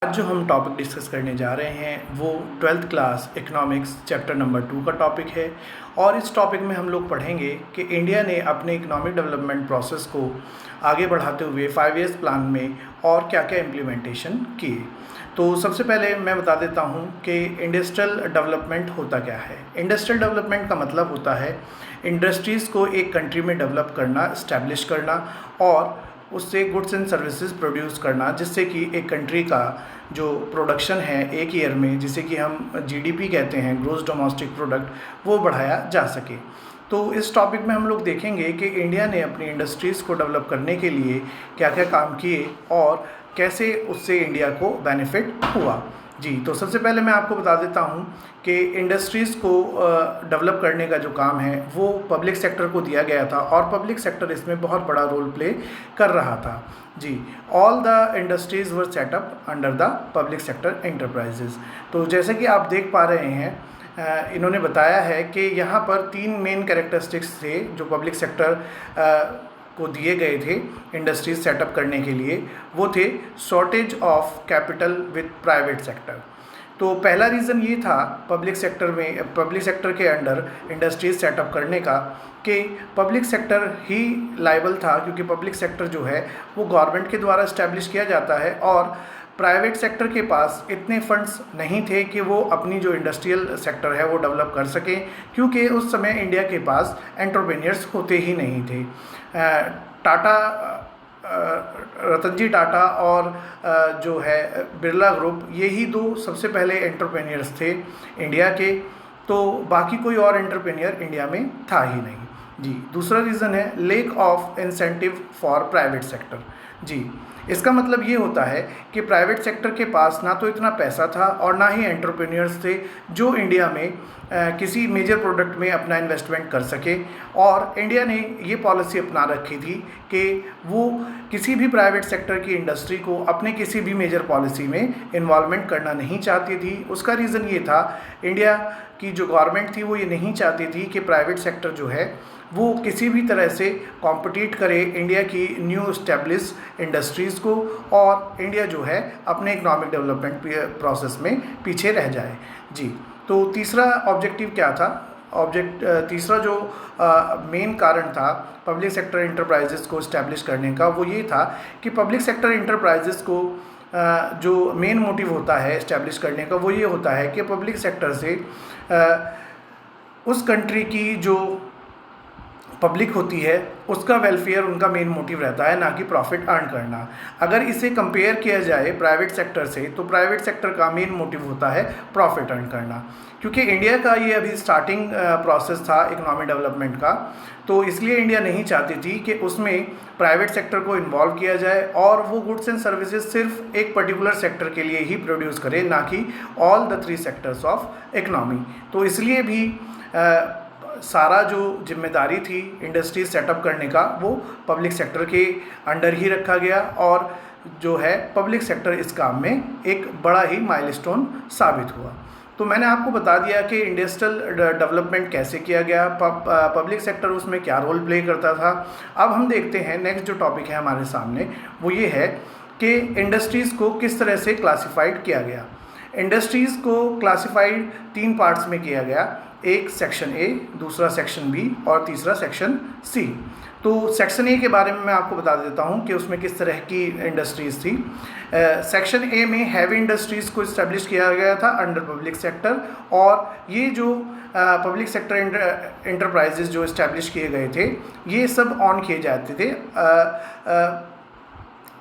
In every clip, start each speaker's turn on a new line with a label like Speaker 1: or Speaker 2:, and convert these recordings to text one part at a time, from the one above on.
Speaker 1: आज जो हम टॉपिक डिस्कस करने जा रहे हैं वो 12th class economics chapter number 2 का टॉपिक है। और इस टॉपिक में हम लोग पढ़ेंगे कि इंडिया ने अपने इकोनॉमिक डेवलपमेंट प्रोसेस को आगे बढ़ाते हुए 5 ईयर्स प्लान में और क्या क्या इम्प्लीमेंटेशन किए। तो सबसे पहले मैं बता देता हूँ कि इंडस्ट्रियल डेवलपमेंट होता क्या है। इंडस्ट्रियल डेवलपमेंट का मतलब होता है इंडस्ट्रीज़ को एक कंट्री में डेवलप करना, इस्टेब्लिश करना और उससे गुड्स एंड सर्विसेज प्रोड्यूस करना, जिससे कि एक कंट्री का जो प्रोडक्शन है एक ईयर में, जिसे कि हम जीडीपी कहते हैं, ग्रोस डोमेस्टिक प्रोडक्ट, वो बढ़ाया जा सके। तो इस टॉपिक में हम लोग देखेंगे कि इंडिया ने अपनी इंडस्ट्रीज़ को डेवलप करने के लिए क्या क्या काम किए और कैसे उससे इंडिया को बेनिफिट हुआ। जी, तो सबसे पहले मैं आपको बता देता हूँ कि इंडस्ट्रीज़ को डेवलप करने का जो काम है वो पब्लिक सेक्टर को दिया गया था और पब्लिक सेक्टर इसमें बहुत बड़ा रोल प्ले कर रहा था। जी, all the industries were set up under the public sector enterprises. तो जैसे कि आप देख पा रहे हैं, इन्होंने बताया है कि यहाँ पर 3 मेन कैरेक्टरिस्टिक्स थे जो पब्लिक सेक्टर को दिए गए थे इंडस्ट्रीज सेटअप करने के लिए। वो थे shortage of capital with private sector. तो पहला रीज़न ये था पब्लिक सेक्टर के अंडर इंडस्ट्रीज सेटअप करने का कि पब्लिक सेक्टर ही लायबल था, क्योंकि पब्लिक सेक्टर जो है वो गवर्नमेंट के द्वारा इस्टेब्लिश किया जाता है और प्राइवेट सेक्टर के पास इतने फंड्स नहीं थे कि वो अपनी जो इंडस्ट्रियल सेक्टर है वो डेवलप कर सकें, क्योंकि उस समय इंडिया के पास एंटरप्रेन्योर्स होते ही नहीं थे। रतन जी टाटा और जो है बिरला ग्रुप, यही 2 सबसे पहले एंटरप्रेन्योर्स थे इंडिया के। तो बाकी कोई और एंटरप्रेन्योर इंडिया में था ही नहीं। जी, दूसरा रीज़न है lack of incentive for private sector. जी, इसका मतलब ये होता है कि प्राइवेट सेक्टर के पास ना तो इतना पैसा था और ना ही एंटरप्रेन्योर्स थे जो इंडिया में किसी मेजर प्रोडक्ट में अपना इन्वेस्टमेंट कर सके। और इंडिया ने ये पॉलिसी अपना रखी थी कि वो किसी भी प्राइवेट सेक्टर की इंडस्ट्री को अपने किसी भी मेजर पॉलिसी में इन्वॉल्वमेंट करना नहीं चाहती थी। उसका रीज़न ये था, इंडिया की जो गवर्नमेंट थी वो ये नहीं चाहती थी कि प्राइवेट सेक्टर जो है वो किसी भी तरह से कॉम्पिटिट करे इंडिया की न्यू इस्टेब्लिश इंडस्ट्रीज़ को, और इंडिया जो है अपने इकोनॉमिक डेवलपमेंट प्रोसेस में पीछे रह जाए। जी, तो तीसरा ऑब्जेक्टिव क्या था? तीसरा जो मेन कारण था पब्लिक सेक्टर इंटरप्राइजेस को इस्टेब्लिश करने का, वो ये था कि पब्लिक सेक्टर इंटरप्राइजेस को जो मेन मोटिव होता है इस्टेब्लिश करने का, वो ये होता है कि पब्लिक सेक्टर से उस कंट्री की जो पब्लिक होती है उसका वेलफेयर उनका मेन मोटिव रहता है, ना कि प्रॉफिट अर्न करना। अगर इसे कंपेयर किया जाए प्राइवेट सेक्टर से, तो प्राइवेट सेक्टर का मेन मोटिव होता है प्रॉफिट अर्न करना, क्योंकि इंडिया का ये अभी स्टार्टिंग प्रोसेस था इकोनॉमिक डेवलपमेंट का। तो इसलिए इंडिया नहीं चाहती थी कि उसमें प्राइवेट सेक्टर को इन्वॉल्व किया जाए और वो गुड्स एंड सर्विसेज सिर्फ एक पर्टिकुलर सेक्टर के लिए ही प्रोड्यूस करे, ना कि all the 3 sectors of economy. तो इसलिए भी सारा जो जिम्मेदारी थी इंडस्ट्री सेटअप करने का वो पब्लिक सेक्टर के अंडर ही रखा गया, और जो है पब्लिक सेक्टर इस काम में एक बड़ा ही माइलस्टोन साबित हुआ। तो मैंने आपको बता दिया कि इंडस्ट्रियल डेवलपमेंट कैसे किया गया, पब्लिक सेक्टर उसमें क्या रोल प्ले करता था। अब हम देखते हैं नेक्स्ट जो टॉपिक है हमारे सामने, वो ये है कि इंडस्ट्रीज़ को किस तरह से क्लासिफाइड किया गया। इंडस्ट्रीज़ को क्लासिफाइड 3 पार्ट्स में किया गया, एक सेक्शन ए, दूसरा सेक्शन बी और तीसरा सेक्शन सी। तो सेक्शन ए के बारे में मैं आपको बता देता हूँ कि उसमें किस तरह की इंडस्ट्रीज़ थी। सेक्शन ए में हैवी इंडस्ट्रीज़ को इस्टेब्लिश किया गया था अंडर पब्लिक सेक्टर, और ये जो पब्लिक सेक्टर एंटरप्राइजेज जो इस्टेब्लिश किए गए थे ये सब ऑन किए जाते थे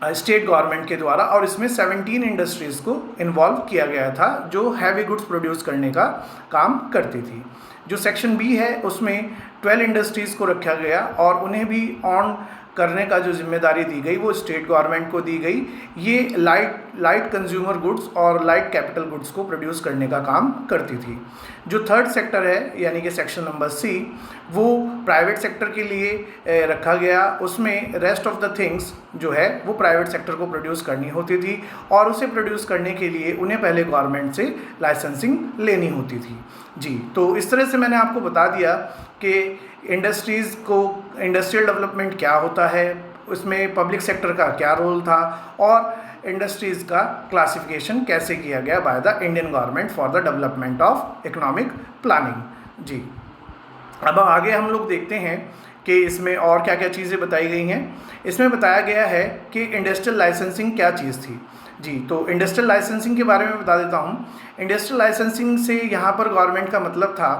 Speaker 1: स्टेट गवर्नमेंट के द्वारा, और इसमें 17 इंडस्ट्रीज़ को इन्वॉल्व किया गया था जो हैवी गुड्स प्रोड्यूस करने का काम करती थी। जो सेक्शन बी है उसमें 12 इंडस्ट्रीज़ को रखा गया और उन्हें भी ऑन करने का जो जिम्मेदारी दी गई वो स्टेट गवर्नमेंट को दी गई। ये लाइट कंज्यूमर गुड्स और लाइट कैपिटल गुड्स को प्रोड्यूस करने का काम करती थी। जो थर्ड सेक्टर है यानी कि सेक्शन नंबर सी, वो प्राइवेट सेक्टर के लिए रखा गया। उसमें रेस्ट ऑफ द थिंग्स जो है वो प्राइवेट सेक्टर को प्रोड्यूस करनी होती थी, और उसे प्रोड्यूस करने के लिए उन्हें पहले गवर्नमेंट से लाइसेंसिंग लेनी होती थी। जी, तो इस तरह से मैंने आपको बता दिया कि इंडस्ट्रीज़ को इंडस्ट्रियल डेवलपमेंट क्या होता है, उसमें पब्लिक सेक्टर का क्या रोल था, और इंडस्ट्रीज़ का क्लासिफिकेशन कैसे किया गया by the Indian government for the development of economic planning. जी, अब आगे हम लोग देखते हैं कि इसमें और क्या क्या चीज़ें बताई गई हैं। इसमें बताया गया है कि इंडस्ट्रियल लाइसेंसिंग क्या चीज़ थी। जी, तो इंडस्ट्रियल लाइसेंसिंग के बारे में बता देता हूँ। इंडस्ट्रियल लाइसेंसिंग से यहाँ पर गवर्नमेंट का मतलब था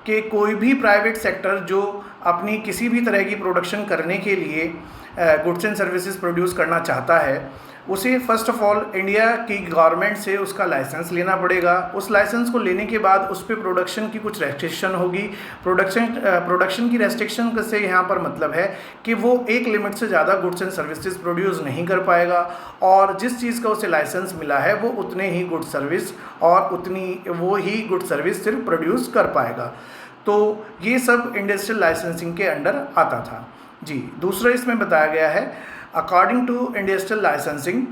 Speaker 1: कि कोई भी प्राइवेट सेक्टर जो अपनी किसी भी तरह की प्रोडक्शन करने के लिए गुड्स एंड सर्विसेज प्रोड्यूस करना चाहता है, उसे फ़र्स्ट ऑफ ऑल इंडिया की गवर्नमेंट से उसका लाइसेंस लेना पड़ेगा। उस लाइसेंस को लेने के बाद उस पर प्रोडक्शन की कुछ रेस्ट्रिक्शन होगी। प्रोडक्शन की रेस्ट्रिक्शन से यहाँ पर मतलब है कि वो एक लिमिट से ज़्यादा गुड्स एंड सर्विसेज प्रोड्यूस नहीं कर पाएगा, और जिस चीज़ का उसे लाइसेंस मिला है वो उतने ही गुड सर्विस और वो ही गुड सर्विस सिर्फ प्रोड्यूस कर पाएगा। तो ये सब इंडस्ट्रियल लाइसेंसिंग के अंडर आता था। जी, दूसरा इसमें बताया गया है अकॉर्डिंग टू इंडस्ट्रियल लाइसेंसिंग,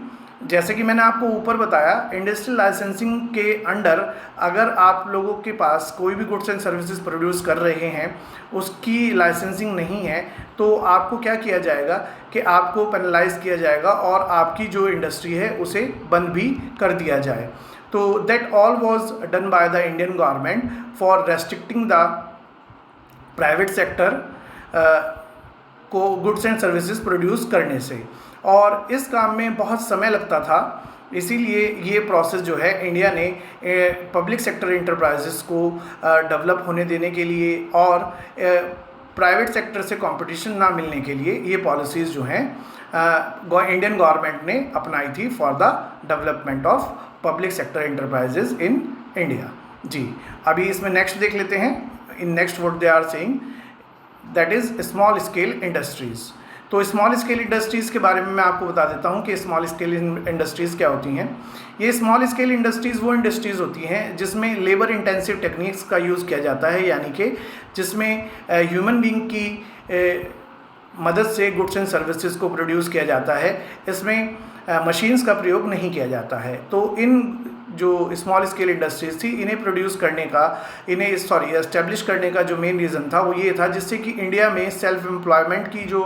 Speaker 1: जैसे कि मैंने आपको ऊपर बताया, इंडस्ट्रियल लाइसेंसिंग के अंडर अगर आप लोगों के पास कोई भी गुड्स एंड सर्विसेज प्रोड्यूस कर रहे हैं, उसकी लाइसेंसिंग नहीं है, तो आपको क्या किया जाएगा कि आपको पेनलाइज किया जाएगा और आपकी जो इंडस्ट्री है उसे बंद भी कर दिया जाए। तो that all was done by the Indian government for restricting the private sector को गुड्स एंड सर्विसेज प्रोड्यूस करने से, और इस काम में बहुत समय लगता था। इसीलिए ये प्रोसेस जो है इंडिया ने पब्लिक सेक्टर इंटरप्राइजेस को डेवलप होने देने के लिए और प्राइवेट सेक्टर से कंपटीशन ना मिलने के लिए ये पॉलिसीज़ जो हैं इंडियन गवर्नमेंट ने अपनाई थी for the development of public sector enterprises in India. जी, अभी इसमें नेक्स्ट देख लेते हैं। In next what they are saying, that is small scale industries. तो स्मॉल स्केल इंडस्ट्रीज़ के बारे में मैं आपको बता देता हूँ कि स्मॉल स्केल इंडस्ट्रीज़ क्या होती हैं। ये स्मॉल स्केल इंडस्ट्रीज़ वो इंडस्ट्रीज़ होती हैं जिसमें लेबर इंटेंसिव टेक्निक्स का यूज़ किया जाता है, यानी कि जिसमें ह्यूमन बीइंग की मदद से गुड्स एंड सर्विसेज को प्रोड्यूस किया जाता है। इसमें मशीन्स का प्रयोग नहीं किया जाता है। तो इन जो स्मॉल स्केल इंडस्ट्रीज थी, इन्हें एस्टेब्लिश करने का जो मेन रीज़न था वो ये था जिससे कि इंडिया में सेल्फ एम्प्लॉयमेंट की जो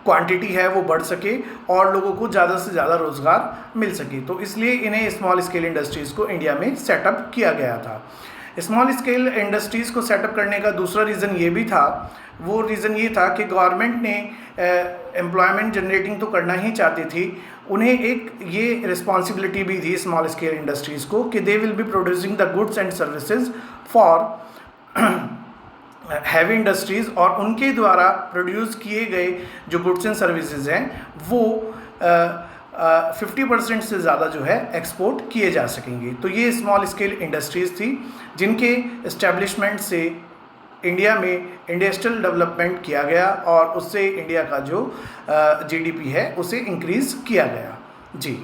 Speaker 1: क्वांटिटी है वो बढ़ सके और लोगों को ज़्यादा से ज़्यादा रोज़गार मिल सके। तो इसलिए इन्हें स्मॉल स्केल इंडस्ट्रीज़ को इंडिया में सेटअप किया गया था। स्मॉल स्केल इंडस्ट्रीज़ को सेटअप करने का दूसरा रीज़न ये भी था, वो रीज़न ये था कि गवर्नमेंट ने एम्प्लॉयमेंट जनरेटिंग तो करना ही चाहती थी, उन्हें एक ये रिस्पॉन्सिबिलिटी भी थी स्मॉल स्केल इंडस्ट्रीज़ को कि they will be producing the goods and services for heavy industries, और उनके द्वारा प्रोड्यूस किए गए जो गुड्स एंड सर्विसेज हैं वो 50% से ज़्यादा जो है एक्सपोर्ट किए जा सकेंगे। तो ये स्मॉल स्केल इंडस्ट्रीज़ थी जिनके इस्टेब्लिशमेंट से इंडिया में इंडस्ट्रियल डेवलपमेंट किया गया और उससे इंडिया का जो GDP है उसे इंक्रीज़ किया गया। जी।